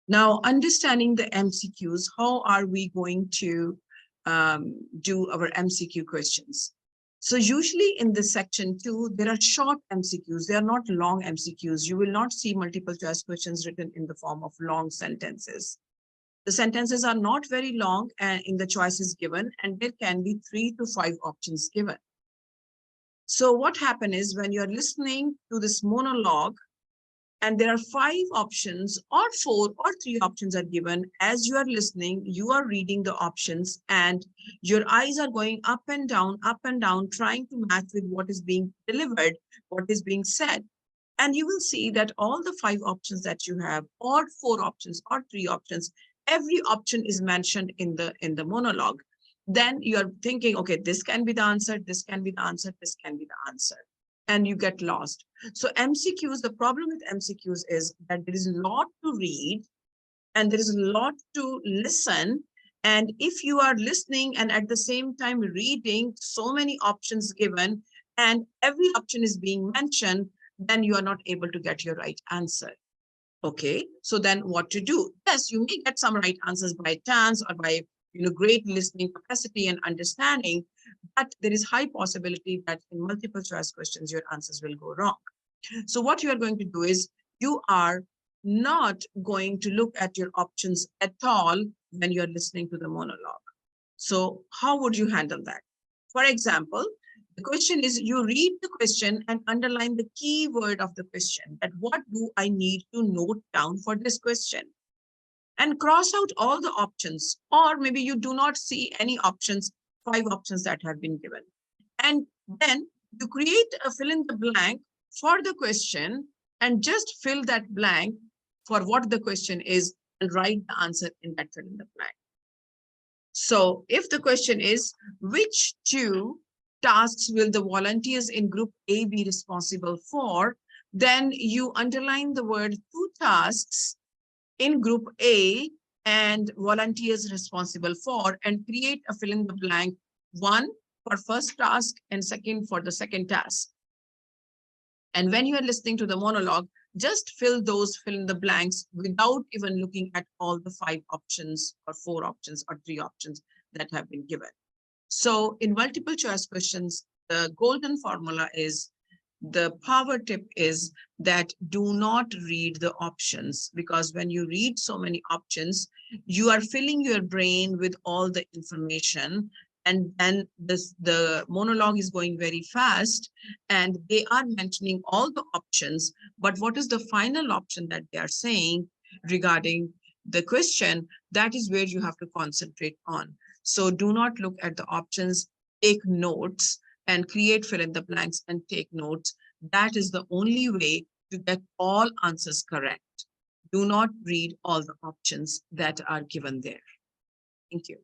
Now, understanding the MCQs, how are we going to do our MCQ questions? So usually in the section 2, there are short MCQs. They are not long MCQs. You will not see multiple choice questions written in the form of long sentences. The sentences are not very long in the choices given, and there can be 3 to 5 options given. So what happens is when you're listening to this monologue, and there are 5 options or 4 or 3 options are given, as you are listening, you are reading the options and your eyes are going up and down, trying to match with what is being delivered, what is being said. And you will see that all the 5 options that you have, or 4 options or 3 options, every option is mentioned in the monologue. Then you're thinking, okay, this can be the answer, this can be the answer, this can be the answer. And you get lost. So MCQs, the problem with MCQs is that there is a lot to read and there is a lot to listen. And if you are listening and at the same time reading so many options given and every option is being mentioned, then you are not able to get your right answer. Okay, so then what to do? Yes, you may get some right answers by chance or by great listening capacity and understanding, but there is high possibility that in multiple choice questions, your answers will go wrong. So what you are going to do is you are not going to look at your options at all when you're listening to the monologue. So how would you handle that? For example, the question is you read the question and underline the key word of the question, that what do I need to note down for this question? And cross out all the options, or maybe you do not see any options, 5 options that have been given. And then you create a fill in the blank for the question and just fill that blank for what the question is and write the answer in that fill in the blank. So if the question is, which 2 tasks will the volunteers in group A be responsible for? Then you underline the word 2 tasks in group A and volunteers responsible for, and create a fill in the blank, 1 for first task and 2nd for the 2nd task. And when you are listening to the monologue, just fill in the blanks without even looking at all the 5 options or 4 options or 3 options that have been given. So in multiple choice questions, the golden formula is, the power tip is that do not read the options, because when you read so many options, you are filling your brain with all the information, and then the monologue is going very fast and they are mentioning all the options, but what is the final option that they are saying regarding the question? That is where you have to concentrate on. So do not look at the options, take notes and create fill in the blanks and take notes. That is the only way to get all answers correct. Do not read all the options that are given there. Thank you.